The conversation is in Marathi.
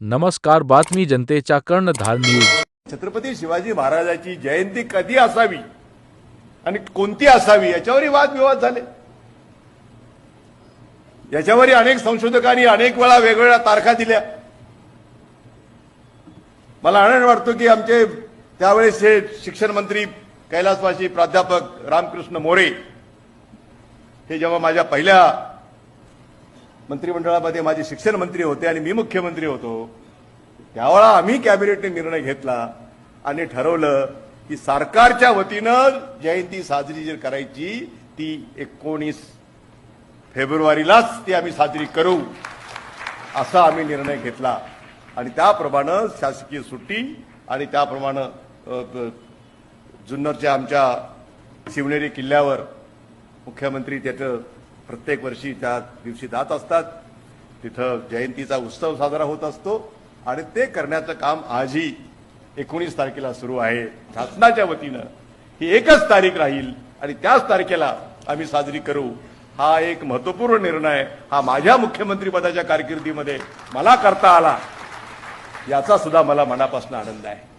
नमस्कार, बातमी जनतेच्या कर्णधार न्यूज। छत्रपती शिवाजी महाराजांची जयंती कधी असावी आणि कोणती असावी याच्यावरही वादविवाद झाले। याच्यावरही अनेक संशोधकांनी अनेक वेळा वेगवेगळ्या तारखा दिल्या। मला आनंद वाटतो की आमचे त्यावेळेसचे शिक्षण मंत्री कैलासवासी प्राध्यापक रामकृष्ण मोरे हे जेव्हा माझ्या पहिल्या मंत्रिमंडळामध्ये माझे शिक्षण मंत्री होते आणि मी मुख्यमंत्री होतो, त्यावेळा आम्ही कॅबिनेटने निर्णय घेतला आणि ठरवलं की सरकारच्या वतीनं जयंती साजरी जी करायची ती 19 फेब्रुवारीलाच ती आम्ही साजरी करू असा आम्ही निर्णय घेतला आणि त्याप्रमाणे शासकीय सुट्टी आणि त्याप्रमाणे जुन्नरच्या आमच्या शिवनेरी किल्ल्यावर मुख्यमंत्री त्याचं प्रत्येक वर्षी त्या दिवशी जात असतात। तिथं जयंतीचा उत्सव साजरा होत असतो आणि ते करण्याचं काम आजही 19 तारखेला सुरू आहे। शासनाच्या वतीनं ही एकच तारीख राहील आणि त्याच तारखेला आम्ही साजरी करू हा एक महत्त्वपूर्ण निर्णय हा माझ्या मुख्यमंत्रीपदाच्या कारकिर्दीमध्ये मला करता आला याचा सुद्धा मला मनापासून आनंद आहे।